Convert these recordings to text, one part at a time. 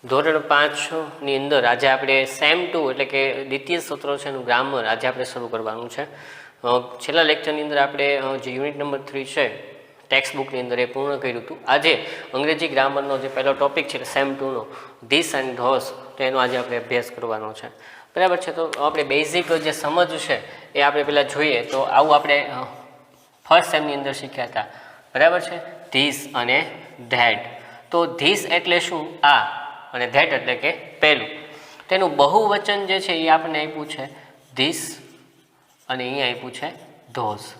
ધોરણ 5 ની અંદર આજે આપણે સેમ 2 એટલે કે દ્વિતીય સત્ર છે એનું ગ્રામર આજે આપણે શરૂ કરવાનું છે. છેલ્લા લેક્ચરની અંદર આપણે જે યુનિટ નંબર 3 છે ટેક્સ્ટ બુકની અંદર એ પૂર્ણ કર્યું હતું. આજે અંગ્રેજી ગ્રામરનો જે પહેલો ટોપિક છે સેમ 2 નો ધીસ એન્ડ ધોસ, તો એનો આજે આપણે અભ્યાસ કરવાનો છે. બરાબર છે. તો આપણે બેઝિક જે સમજ છે એ આપણે પહેલાં જોઈએ તો આવું આપણે ફર્સ્ટ સેમની અંદર શીખ્યા હતા. બરાબર છે. ધીસ અને ધેટ. તો ધીસ એટલે શું? આ, અને ધેટ એટલે કે પહેલું. તેનું બહુવચન જે છે એ આપણને આપ્યું છે ધીસ અને અહીંયા આપ્યું છે ધોસ.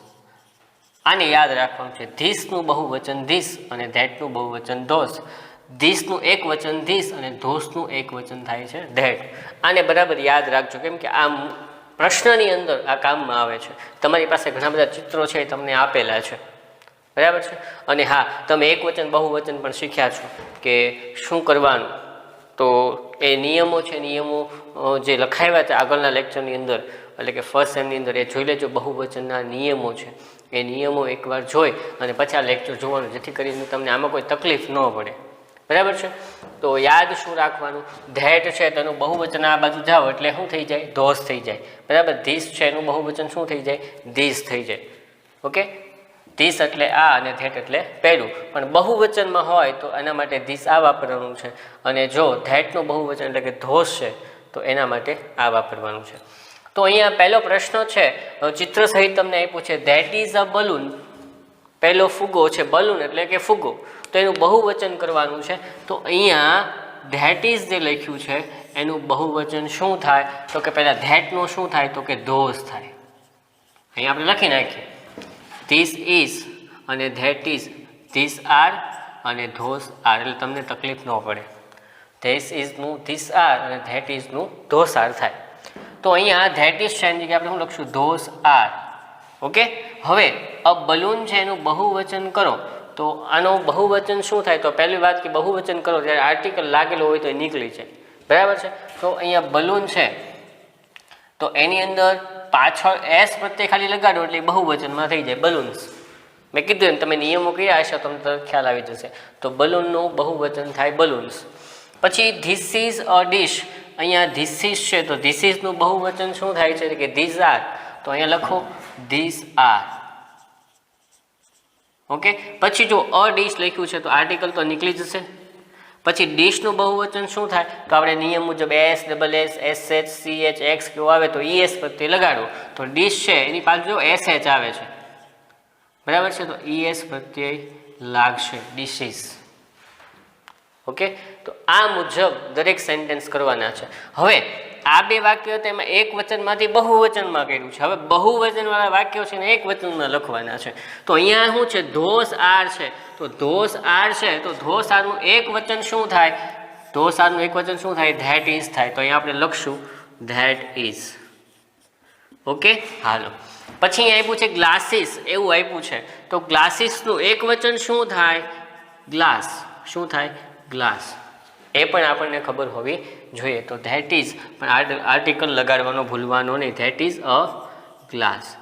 આને યાદ રાખવાનું છે. ધીસનું બહુવચન ધીસ અને ધેટનું બહુવચન ધોસ. ધીસનું એક વચન ધીસ અને ધોસનું એક વચન થાય છે ધેટ. આને બરાબર યાદ રાખજો, કેમ કે આ પ્રશ્નની અંદર આ કામમાં આવે છે. તમારી પાસે ઘણા બધા ચિત્રો છે એ તમને આપેલા છે. બરાબર છે. અને હા, તમે એક વચન બહુવચન પણ શીખ્યા છો કે શું કરવાનું. તો એ નિયમો છે, નિયમો જે લખાવ્યા હતા આગળના લેક્ચરની અંદર એટલે કે ફર્સ્ટ સેમની અંદર એ જોઈ લેજો. બહુવચનના નિયમો છે એ નિયમો એકવાર જોઈ અને પછી આ લેક્ચર જોવાનું, જેથી કરીને તમને આમાં કોઈ તકલીફ ન પડે. બરાબર છે. તો યાદ શું રાખવાનું? ધેટ છે તેનું બહુવચન આ બાજુ જાઓ એટલે શું થઈ જાય? ધોસ થઈ જાય. બરાબર. ધીસ છે એનું બહુવચન શું થઈ જાય? ધીસ થઈ જાય. ઓકે. ધીસ એટલે આ અને ધેટ એટલે પહેલું. પણ બહુવચનમાં હોય તો એના માટે ધીસ આ વાપરવાનું છે, અને જો ધેટનું બહુવચન એટલે કે ધોસ છે તો એના માટે આ વાપરવાનું છે. તો અહીંયા પહેલો પ્રશ્ન છે, ચિત્ર સહિત તમને આપ્યું છે. That is a balloon. પહેલો ફુગ્ગો છે. બલૂન એટલે કે ફુગ્ગો. તો એનું બહુવચન કરવાનું છે. તો અહીંયા ધેટ ઇઝ જે લખ્યું છે એનું બહુવચન શું થાય? તો કે પહેલાં ધેટનું શું થાય? તો કે ધોસ થાય. અહીંયા આપણે લખી નાખીએ. ધીસ ઇઝ અને ધેટ ઇઝ. ધીસ આર અને ધોસ આર, એટલે તમને તકલીફ ન પડે. ધીસ ઇઝનું ધીસ આર અને ધેટ ઇઝનું ધોસ આર થાય. તો અહીંયા ધેટ ઇઝ છે એની જગ્યાએ આપણે શું લખશું? Those are. ઓકે. હવે અ બલૂન છે એનું બહુવચન કરો તો આનું બહુવચન શું થાય? તો પહેલી વાત કે બહુવચન કરો ત્યારે આર્ટિકલ લાગેલો હોય તો એ નીકળી જાય. બરાબર છે. તો અહીંયા બલૂન છે તો એની અંદર પાછળ એસ પ્રત્યે ખાલી લગાડો એટલે બહુવચનમાં થઈ જાય બલૂન્સ. મેં કીધું એમ તમે નિયમો કર્યા હશે તમને તો ખ્યાલ આવી જશે. તો બલૂનનું બહુવચન થાય બલૂન્સ. પછી ધીસ ઇઝ અ ડીશ. અહીંયા ધીસ ઇઝ છે તો ધીસ ઇઝનું બહુવચન શું થાય છે કે ધીઝ આર. તો અહીંયા લખો ધીઝ આર. ઓકે. પછી જો અ ડીશ લખ્યું છે તો આર્ટિકલ તો નીકળી જશે. પછી ડીશનું બહુવચન શું થાય? તો આપણે નિયમ મુજબ S double S S H C H x કેવું આવે તો ઈ એસ પ્રત્યે લગાડો. તો ડીશ છે એની પાછળ જો એસ એચ આવે છે. બરાબર છે. તો ઈ એસ પ્રત્યે લાગશે ડીશીસ. ઓકે. તો આ મુજબ દરેક સેન્ટેન્સ કરવાના છે. હવે આ બે વાક્યો હતા એમાં એક વચનમાંથી બહુવચનમાં કર્યું છે. હવે બહુવચનવાળા વાક્યો છે ને એક વચનમાં લખવાના છે. તો અહીંયા શું છે? ધોસ આર છે. તો ધોસ આર છે તો ધોસ આરનું એક વચન શું થાય? ધોસ આરનું એક વચન શું થાય? ધેટ ઇઝ થાય. તો અહીંયા આપણે લખશું ધેટ ઇઝ. ઓકે. હાલો. પછી અહીંયા આપ્યું છે ગ્લાસીસ, એવું આપ્યું છે. તો ગ્લાસીસનું એક વચન શું થાય? ગ્લાસ. શું થાય? ગ્લાસ. એ પણ આપણને ખબર હોવી જોઈએ. તો ધેટ ઇઝ પણ આર્ટિકલ લગાડવાનો ભૂલવાનો નહીં. That is a glass.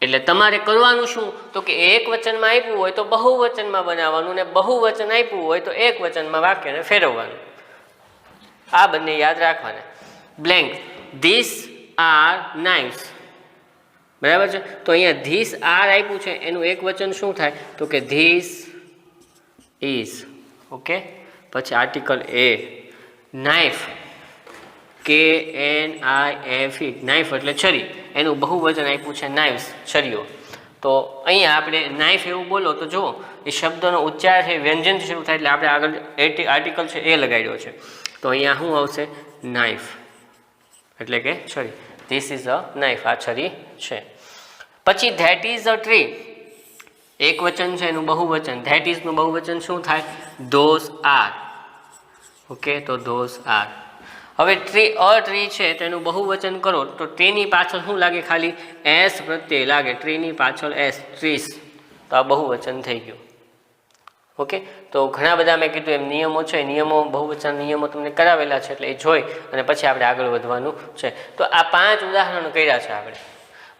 એટલે તમારે કરવાનું શું? તો કે એક વચનમાં આપ્યું હોય તો બહુવચનમાં બનાવવાનું, ને બહુવચન આપ્યું હોય તો એક વચનમાં વાક્યને ફેરવવાનું. આ બંને યાદ રાખવાના. બ્લેન્ક. These are knives. બરાબર છે. તો અહીંયા ધીસ આર આપ્યું છે એનું એક વચન શું થાય? તો કે ધીસ ઇઝ. ઓકે. પછી article a. Knife. K N I F E. Knife એટલે છરી. એનું બહુવચન આપ્યું છે નાઇફ્સ, છરીઓ. તો અહીંયા આપણે નાઇફ એવું બોલો તો જુઓ એ શબ્દનો ઉચ્ચાર છે વ્યંજન શરૂ થાય એટલે આપણે આગળ આર્ટિકલ છે એ લગાડ્યો છે. તો અહીંયા શું આવશે? નાઇફ એટલે કે છરી. This is a knife. આ છરી છે. પછી ધેટ ઇઝ અ ટ્રી. એક વચન છે એનું બહુવચન. ધેટ ઇઝનું બહુવચન શું થાય? Those are. ઓકે. તો ધોસ આર. હવે ટ્રી અ ટ્રી છે તેનું બહુવચન કરો તો ટ્રીની પાછળ શું લાગે? ખાલી એસ પ્રત્યે લાગે. ટ્રીની પાછળ એસ. ટ્રીસ. તો આ બહુવચન થઈ ગયું. ઓકે. તો ઘણા બધા મેં કીધું એમ નિયમો છે, નિયમો બહુવચન નિયમો તમને કરાવેલા છે એટલે એ જોઈ અને પછી આપણે આગળ વધવાનું છે. તો આ 5 ઉદાહરણો કર્યા છે આપણે.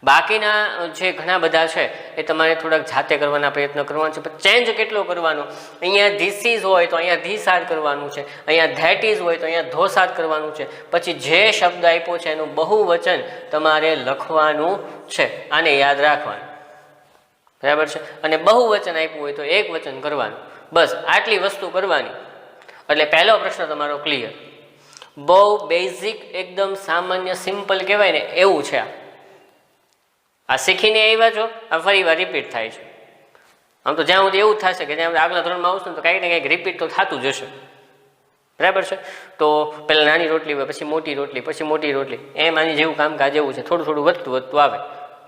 બાકીના જે ઘણા બધા છે એ તમારે થોડાક જાતે કરવાના પ્રયત્ન કરવાનો છે, પણ ચેન્જ કેટલો કરવાનો, અહીંયા ધીસ ઇઝ હોય તો અહીંયા ધીસ આર કરવાનું છે, અહીંયા ધેટ ઇઝ હોય તો અહીંયા ધોસ આર કરવાનું છે, પછી જે શબ્દ આપ્યો છે એનું બહુવચન તમારે લખવાનું છે, આને યાદ રાખવાનું, બરાબર છે, અને બહુવચન આપ્યું હોય તો એક વચન કરવાનું, બસ આટલી વસ્તુ કરવાની એટલે પહેલો પ્રશ્ન તમારો ક્લિયર. બહુ બેઝિક એકદમ સામાન્ય સિમ્પલ કહેવાય ને એવું છે. આ શીખીને આવ્યા છો, આ ફરી વાર રિપીટ થાય છે. આમ તો જ્યાં સુધી એવું જ થશે કે જ્યાં આગલા ધોરણમાં આવશે ને તો કંઈક ને કંઈક રિપીટ તો થતું જ હશે, બરાબર છે. તો પહેલાં નાની રોટલી હોય, પછી મોટી રોટલી, પછી મોટી રોટલી, એમ આની જેવું કામકાજ એવું છે, થોડું થોડું વધતું આવે,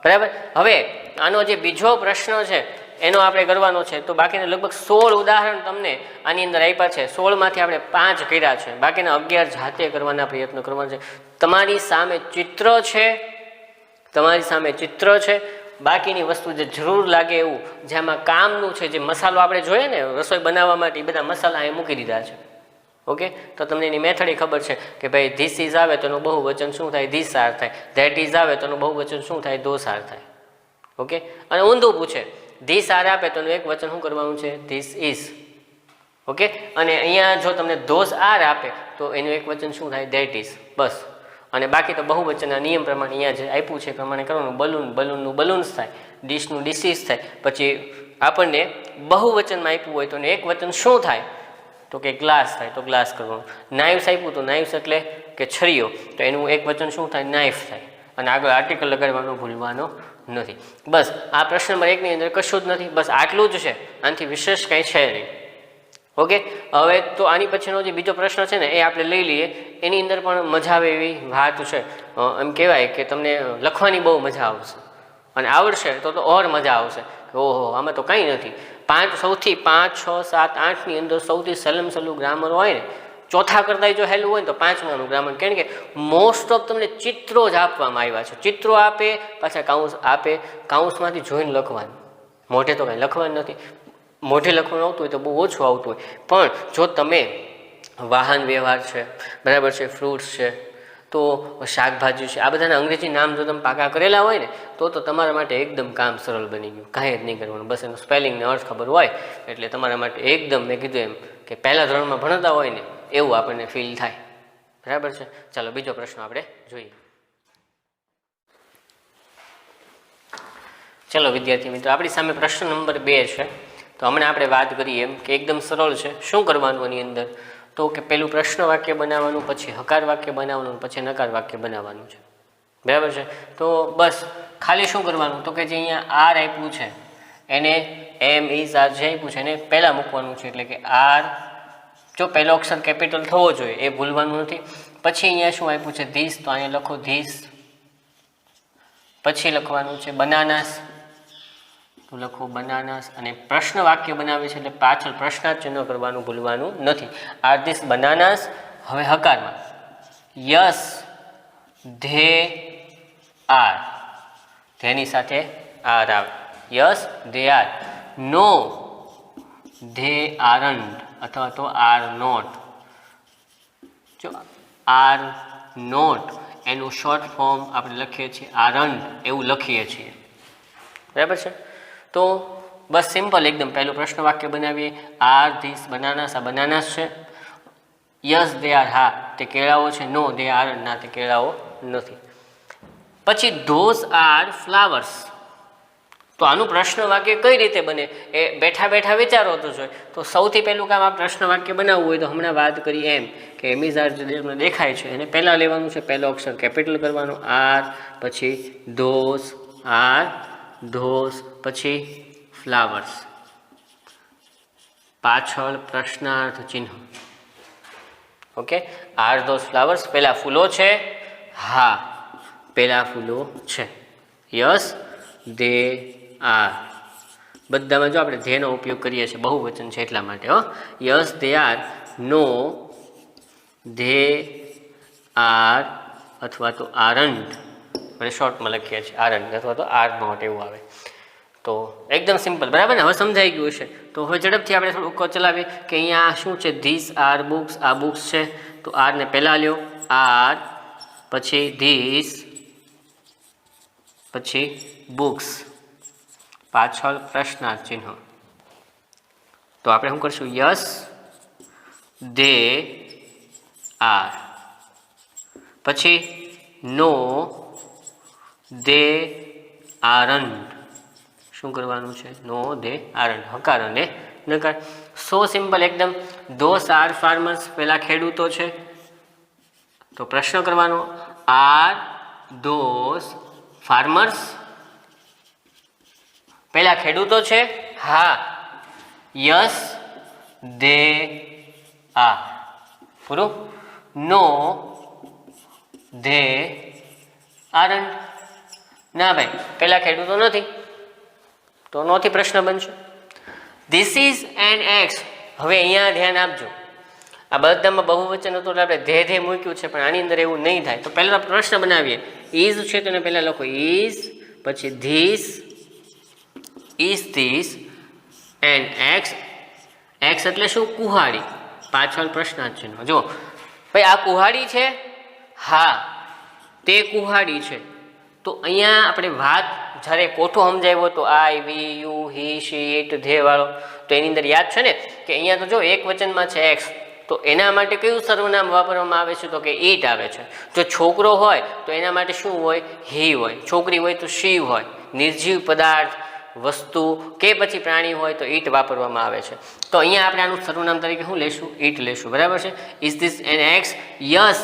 બરાબર. હવે આનો જે બીજો પ્રશ્ન છે એનો આપણે કરવાનો છે, તો બાકીના લગભગ 16 ઉદાહરણ તમને આની અંદર આપ્યા છે. 16માંથી આપણે 5 કર્યા છે, બાકીના 11 જાતે કરવાના પ્રયત્ન કરવાના છે. તમારી સામે ચિત્ર છે, બાકીની વસ્તુ જે જરૂર લાગે એવું જેમાં કામનું છે, જે મસાલો આપણે જોઈએ ને રસોઈ બનાવવા માટે, એ બધા મસાલા અહીં મૂકી દીધા છે. ઓકે, તો તમને એની મેથડ ખબર છે કે ભાઈ ધીસ ઇઝ આવે તો એનું બહુવચન શું થાય, ધીસ આર થાય. ધેટ ઇઝ આવે તો એનું બહુવચન શું થાય, ધોસ આર થાય. ઓકે, અને ઊંધું પૂછે ધીસ આર આપે તો એનું એક વચન શું કરવાનું છે, ધીસ ઇઝ. ઓકે, અને અહીંયા જો તમને ધોસ આર આપે તો એનું એક વચન શું થાય, ધેટ ઇઝ. બસ. અને બાકી તો બહુવચનના નિયમ પ્રમાણે અહીંયા જે આપ્યું છે પ્રમાણે કરવાનું. બલૂનનું બલૂન્સ થાય, ડીશનું ડીસીસ થાય. પછી આપણને બહુવચનમાં આપ્યું હોય તો એક વચન શું થાય, તો કે ગ્લાસ થાય તો ગ્લાસ કરવાનું. નાઇફ્સ આપ્યું તો નાઇફ્સ એટલે કે છરીઓ, તો એનું એક વચન શું થાય, નાઇફ થાય. અને આગળ આર્ટિકલ લગાડવાનો ભૂલવાનો નથી. બસ આ પ્રશ્ન નંબર 1 ની અંદર કશું જ નથી, બસ આટલું જ છે, આનાથી વિશેષ કંઈ છે નહીં. ઓકે, હવે તો આની પછીનો જે બીજો પ્રશ્ન છે ને એ આપણે લઈ લઈએ. એની અંદર પણ મજા આવે એવી વાત છે. એમ કહેવાય કે તમને લખવાની બહુ મજા આવશે અને આવડશે તો ઓર મજા આવશે કે ઓહો આમાં તો કંઈ નથી. 5, 6, 7, 8ની અંદર સૌથી સહેલું ગ્રામર હોય ને, ચોથા કરતાં જો હેલું હોય ને તો 5માનું ગ્રામર. કેમ કે મોસ્ટ ઓફ તમને ચિત્રો જ આપવામાં આવ્યા છે. ચિત્રો આપે, પાછા કાઉન્સ આપે, કાઉન્સમાંથી જોઈને લખવાનું. મોઢે તો કંઈ લખવાનું નથી. મોઢે લખવાનું આવતું હોય તો બહુ ઓછું આવતું હોય, પણ જો તમે વાહન વ્યવહાર છે, બરાબર છે, ફ્રૂટ્સ છે, તો શાકભાજી છે, આ બધાના અંગ્રેજી નામ જો તમે પાકા કરેલા હોય ને તો તમારા માટે એકદમ કામ સરળ બની ગયું. કાંઈ જ નહીં કરવાનું, બસ એનો સ્પેલિંગને અર્થ ખબર હોય એટલે તમારા માટે એકદમ, મેં કીધું એમ કે પહેલા ધોરણમાં ભણતા હોય ને એવું આપણને ફીલ થાય, બરાબર છે. ચાલો બીજો પ્રશ્ન આપણે જોઈએ. ચલો વિદ્યાર્થી મિત્રો, આપણી સામે પ્રશ્ન નંબર 2 છે. તો હમણાં આપણે વાત કરીએ એમ કે એકદમ સરળ છે. શું કરવાનું એની અંદર, તો કે પેલું પ્રશ્ન વાક્ય બનાવવાનું, પછી હકાર વાક્ય બનાવવાનું, પછી નકાર વાક્ય બનાવવાનું છે, બરાબર છે. તો બસ ખાલી શું કરવાનું, તો કે જે અહીંયા આર આપ્યું છે એને એમ ઇઝ આર જે આપ્યું છે એને પહેલાં મૂકવાનું છે. એટલે કે આર જો પહેલો અક્ષર કેપિટલ થવો જોઈએ એ ભૂલવાનું નથી. પછી અહીંયા શું આપ્યું છે, ધીસ, તો અહીંયા લખો ધીસ. પછી લખવાનું છે બનાનાસ, તો લખો બનાનાસ. અને પ્રશ્ન વાક્ય બનાવે છે એટલે પાછળ પ્રશ્નાર્થ ચિહ્ન કરવાનું ભૂલવાનું નથી. Are this bananas. હવે હકારમાં યસ ધે આર, ધેની સાથે આર આવે, yes they are. No they aren't અથવા તો આર નોટ. જો આર નોટ એનું શોર્ટ ફોર્મ આપણે લખીએ છીએ આરન્ટ, એવું લખીએ છીએ, બરાબર છે. તો બસ સિમ્પલ એકદમ. પહેલું પ્રશ્ન વાક્ય બનાવીએ. આર ધીસ બનાનાસ, આ બનાનાસ છે. યસ દે આર, હા તે કેળાઓ છે. નો દે આર, ના તે કેળાઓ નથી. પછી ધોઝ આર ફ્લાવર્સ. તો આનું પ્રશ્ન વાક્ય કઈ રીતે બને એ બેઠા બેઠા વિચારો તો જોઈએ. તો સૌથી પહેલું કામ આ પ્રશ્ન વાક્ય બનાવવું હોય તો હમણાં વાત કરી એમ કે એમિઝાર જે દેખાય છે એને પહેલાં લેવાનું છે, પહેલો અક્ષર કેપિટલ કરવાનો આર, પછી ધોઝ આર, ધોઝ, પછી ફ્લાવર્સ, પાછળ પ્રશ્નાર્થ ચિહ્ન. Okay, R those flowers. પહેલા ફૂલો છે, હા પહેલા ફૂલો છે. Yes they R. બધામાં જો આપણે ધેનો ઉપયોગ કરીએ છીએ, બહુવચન છે એટલા માટે. Yes they are. No they are અથવા તો આરન્ટ, અને શોર્ટમાં લખીએ છીએ આરન્ટ અથવા તો આર નોટ એવું આવે. તો એકદમ સિમ્પલ, બરાબર ને. હવે સમજાઈ ગયું છે. તો હવે ઝડપથી આપણે થોડુંક ચલાવીએ કે અહીંયા શું છે, ધીસ આર બુક્સ, આ બુક્સ છે તો આરને પહેલાં લ્યો, આર, પછી ધીસ, પછી બુક્સ, પાછળ પ્રશ્નાર્થ ચિહ્ન. તો આપણે શું કરશું? Yes they R. પછી નો દે આરન્ટ. શું કરવાનું છે? નો દે આરન્ટ, હકાર અને નકાર. સો સિમ્પલ એકદમ. ધોસ આર ફાર્મર્સ, પેલા ખેડૂતો છે તો પ્રશ્ન કરવાનો, આર ધોસ ફાર્મર્સ? પેલા ખેડૂતો છે? હા. Yes they are. પૂરું. No they aren't. ના ભાઈ, પેલા ખેડૂતો નથી તો નોથી પ્રશ્ન બનશે. This is an axe. હવે અહીંયા ધ્યાન આપજો, આ બધામાં બહુવચન હતું એટલે આપણે ધે મૂક્યું છે, પણ આની અંદર એવું નહીં થાય. તો પહેલા પ્રશ્ન બનાવીએ. ઇઝ છે તો એને પહેલા લખો ઇઝ, પછી this is this and x. X એટલે શું? કુહાડી. પાછળ પ્રશ્નાર્થ ચિહ્ન. જો ભાઈ આ કુહાડી છે? હા તે કુહાડી છે. તો અહીંયા આપણે વાત જ્યારે કોઠો સમજાવ્યો તો I, we, you, he, she, it, they વાળો, તો એની અંદર યાદ છે ને કે અહીંયા તો જો એક વચનમાં છે એક્સ, તો એના માટે કયું સર્વનામ વાપરવામાં આવે છે? તો કે ઈટ આવે છે. જો છોકરો હોય તો એના માટે શું હોય? હી હોય. છોકરી હોય તો શી હોય. નિર્જીવ પદાર્થ, વસ્તુ કે પછી પ્રાણી હોય તો ઈટ વાપરવામાં આવે છે. તો અહીંયા આપણે આનું સર્વનામ તરીકે શું લેશું? ઈટ લેશું. બરાબર છે. Is this an axe? Yes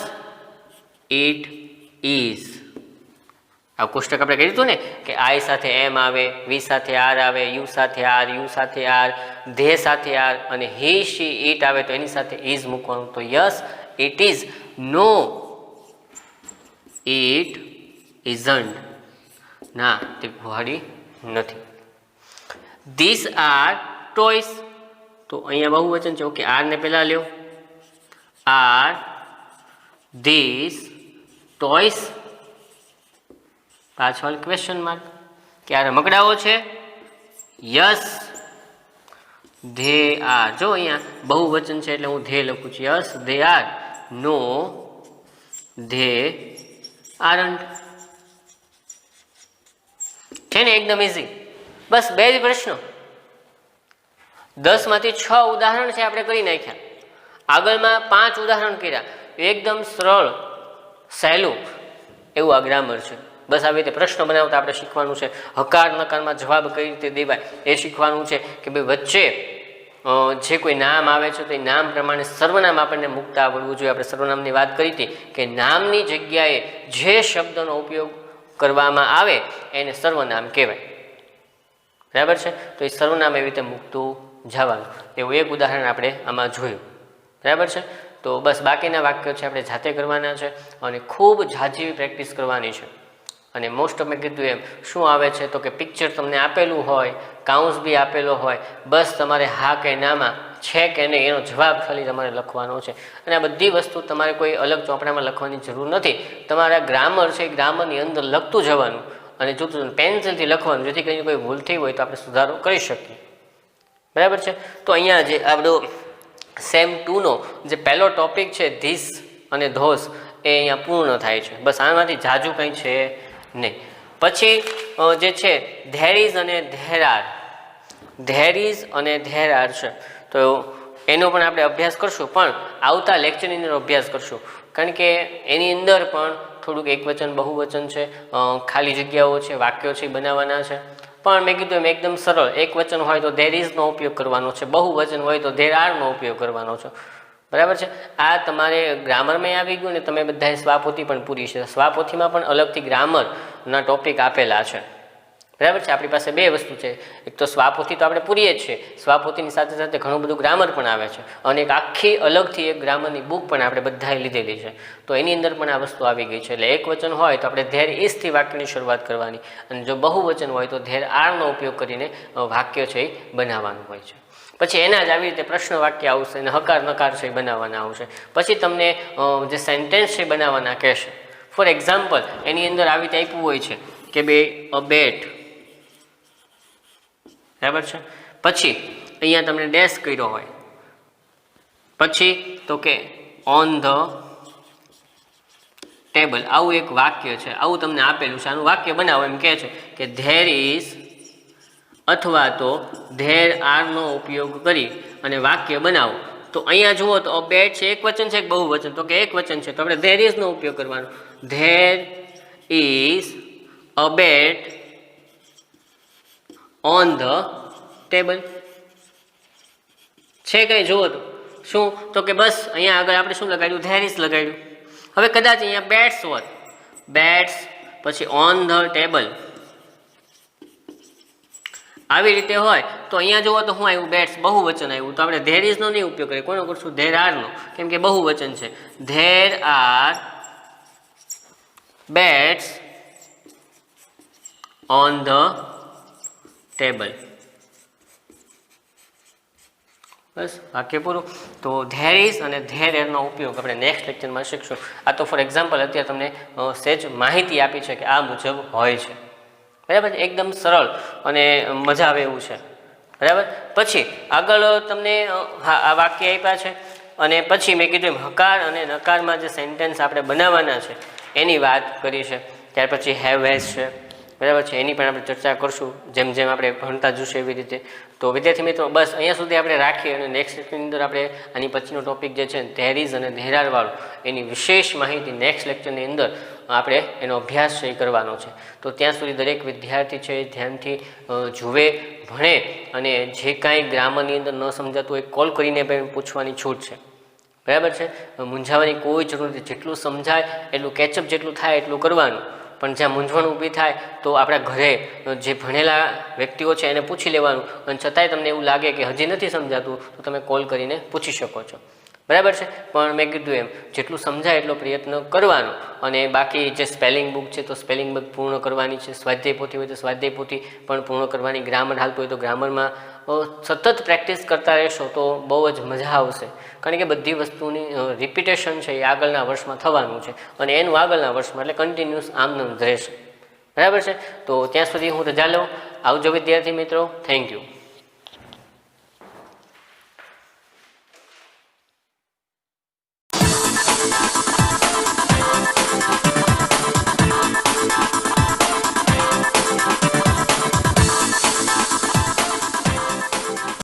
it is. આ કોષ્ટક આપણે કહ્યું હતું ને કે આઈ સાથે એમ આવે, વી સાથે આર આવે, યુ સાથે આર, યુ સાથે આર, ધે સાથે આર, અને હી, શી, ઇટ આવે તો એની સાથે ઇઝ મૂકવાનું. તો yes it is. No it isn't. ના તે કુહાડી નથી. This are toys. તો અહીંયા બહુવચન છે. ઓકે, આર ને પહેલા લ્યો. Are this toys. પાછળ ક્વેશ્ચન માર્ક કે આ રમકડાઓ છે? Yes they are. જો અહીંયા બહુવચન છે એટલે હું ધે લખું છું. Yes they are. No they aren't. છે ને એકદમ ઇઝી. બસ બે જ પ્રશ્નો. 10 માંથી 6 ઉદાહરણ છે આપણે કરી નાખ્યા. આગળમાં 5 ઉદાહરણ કર્યા. એકદમ સરળ સહેલું એવું આ ગ્રામર છે. બસ આવી રીતે પ્રશ્ન બનાવતા આપણે શીખવાનું છે. હકાર નકારમાં જવાબ કઈ રીતે દેવાય એ શીખવાનું છે કે ભાઈ વચ્ચે જે કોઈ નામ આવે છે તો એ નામ પ્રમાણે સર્વનામ આપણને મૂકતા આવડવું જોઈએ. આપણે સર્વનામની વાત કરી હતી કે નામની જગ્યાએ જે શબ્દનો ઉપયોગ કરવામાં આવે એને સર્વનામ કહેવાય. બરાબર છે. તો એ સર્વનામ એવી રીતે મૂકતું જવાનું. એવું એક ઉદાહરણ આપણે આમાં જોયું. બરાબર છે. તો બસ બાકીના વાક્યો છે આપણે જાતે કરવાના છે અને ખૂબ ઝાઝી પ્રેક્ટિસ કરવાની છે. અને મોસ્ટ ઓફ મેં કીધું એમ શું આવે છે તો કે પિક્ચર તમને આપેલું હોય, કાઉન્સ બી આપેલો હોય, બસ તમારે હા કે નામાં છે કે નહીં એનો જવાબ ખાલી તમારે લખવાનો છે. અને આ બધી વસ્તુ તમારે કોઈ અલગ ચોપડામાં લખવાની જરૂર નથી. તમારા ગ્રામર છે એ ગ્રામરની અંદર લખતું જવાનું અને જોતું પેન્સિલથી લખવાનું, જેથી કરીને કોઈ ભૂલ થઈ હોય તો આપણે સુધારો કરી શકીએ. બરાબર છે. તો અહીંયા જે આપણો સેમ 2નો જે પહેલો ટોપિક છે ધીસ અને ધોસ એ અહીંયા પૂર્ણ થાય છે. બસ આમાંથી જાજુ કંઈ છે નહીં. પછી જે છે ધેર ઇઝ અને ધેર આર. ધેર ઇઝ અને ધેર આર છે તો એનો પણ આપણે અભ્યાસ કરશું, પણ આવતા લેક્ચરની અંદર અભ્યાસ કરશું. કારણ કે એની અંદર પણ થોડુંક એકવચન બહુવચન છે, ખાલી જગ્યાઓ છે, વાક્યો છે બનાવવાના છે. પણ મેં કીધું એમ એકદમ સરળ. એક વચન હોય તો ધેર ઇઝનો ઉપયોગ કરવાનો છે, બહુવચન હોય તો ધેર આરનો ઉપયોગ કરવાનો છે. બરાબર છે. આ તમારે ગ્રામરમાં આવી ગયું ને તમે બધાએ સ્વાપોથી પણ પૂરી છે. સ્વાપોથીમાં પણ અલગથી ગ્રામરના ટોપિક આપેલા છે. બરાબર છે. આપણી પાસે બે વસ્તુ છે. એક તો સ્વાપોથી તો આપણે પૂરીએ જ છીએ, સ્વાપોથીની સાથે સાથે ઘણું બધું ગ્રામર પણ આવે છે અને એક આખી અલગથી એક ગ્રામરની બુક પણ આપણે બધાએ લીધેલી છે. તો એની અંદર પણ આ વસ્તુ આવી ગઈ છે. એટલે એક વચન હોય તો આપણે ધેર ઇઝથી વાક્યની શરૂઆત કરવાની અને જો બહુવચન હોય તો ધેર આરનો ઉપયોગ કરીને વાક્ય છે એ બનાવવાનું હોય છે. પછી એના જ આવી રીતે પ્રશ્ન વાક્ય આવશે અને હકાર નકાર છે એ બનાવવાના આવશે. પછી તમને જે સેન્ટેન્સ છે બનાવવાના કહેશે. ફોર એક્ઝામ્પલ એની અંદર આવી રીતે આપ્યું હોય છે કે બે અ બેટ. બરાબર છે. પછી અહીંયા તમને ડેશ કર્યો હોય, પછી તો કે ઓન ધ ટેબલ, આવું એક વાક્ય છે, આવું તમને આપેલું છે, આનું વાક્ય બનાવો એમ કહે છે કે ધેર ઇઝ અથવા તો ધેર આરનો ઉપયોગ કરી અને વાક્ય બનાવો. તો અહીંયા જુઓ તો બેટ છે એક વચન છે કે બહુવચન? તો કે એક વચન છે, તો આપણે ધેર ઇઝનો ઉપયોગ કરવાનો. There is a bat on the table. છે કંઈ જુઓ તો શું? તો કે બસ અહીંયા આગળ આપણે શું લગાડ્યું? There is લગાડ્યું. હવે કદાચ અહીંયા બેટ્સ હોત, બેટ્સ પછી ઓન ધ ટેબલ આવી રીતે હોય તો અહીંયા જુઓ તો શું આવ્યું? બેટ્સ બહુવચન આવ્યું. તો આપણે ધેર ઇઝનો નહીં ઉપયોગ કરીએ, કોનો કરશું? ધેર આરનો, કેમ કે બહુવચન છે. There are bats on the table. બસ વાક્ય પૂરું. તો ધેર ઇઝ અને ધેર એરનો ઉપયોગ આપણે નેક્સ્ટ લેક્ચરમાં શીખશું. આ તો ફોર એક્ઝામ્પલ અત્યારે તમને સહેજ માહિતી આપી છે કે આ મુજબ હોય છે. બરાબર, એકદમ સરળ અને મજા આવે એવું છે. બરાબર, પછી આગળ તમને આ વાક્ય આપ્યા છે અને પછી મેં કીધું એમ હકાર અને નકારમાં જે સેન્ટેન્સ આપણે બનાવવાના છે એની વાત કરી છે. ત્યાર પછી હેવ હેઝ છે. બરાબર છે, એની પણ આપણે ચર્ચા કરશું જેમ જેમ આપણે ભણતા જશું એવી રીતે. તો વિદ્યાર્થી મિત્રો બસ અહીંયા સુધી આપણે રાખીએ અને નેક્સ્ટ લેક્ચરની અંદર આપણે આની પછીનો ટોપિક જે છે ધેર ઇઝ અને ધેર આર વાળો એની વિશેષ માહિતી નેક્સ્ટ લેક્ચરની અંદર આપણે એનો અભ્યાસ છે એ કરવાનો છે. તો ત્યાં સુધી દરેક વિદ્યાર્થી છે એ ધ્યાનથી જુએ, ભણે અને જે કાંઈ ગ્રામરની અંદર ન સમજાતું હોય કોલ કરીને પણ પૂછવાની છૂટ છે. બરાબર છે, મૂંઝાવાની કોઈ જરૂર નથી. જેટલું સમજાય એટલું કેચઅપ જેટલું થાય એટલું કરવાનું. પણ જ્યાં મૂંઝવણ ઊભી થાય તો આપણા ઘરે જે ભણેલા વ્યક્તિઓ છે એને પૂછી લેવાનું. અને છતાંય તમને એવું લાગે કે હજી નથી સમજાતું તો તમે કોલ કરીને પૂછી શકો છો. બરાબર છે, પણ મેં કીધું એમ જેટલું સમજાય એટલો પ્રયત્ન કરવાનો. અને બાકી જે સ્પેલિંગ બુક છે તો સ્પેલિંગ બુક પૂર્ણ કરવાની છે. સ્વાધ્યાય પોથી હોય તો સ્વાધ્યાય પોથી પણ પૂર્ણ કરવાની. ગ્રામર હાલતું હોય તો ગ્રામરમાં સતત પ્રેક્ટિસ કરતા રહેશો તો બહુ જ મજા આવશે. કારણ કે બધી વસ્તુની રિપીટેશન છે એ આગળના વર્ષમાં થવાનું છે અને એનું આગળના વર્ષમાં એટલે કન્ટિન્યુઅસ આમનામ જ રહેશે. બરાબર છે, તો ત્યાં સુધી હું રજા લઉં. આવજો વિદ્યાર્થી મિત્રો. Thank you.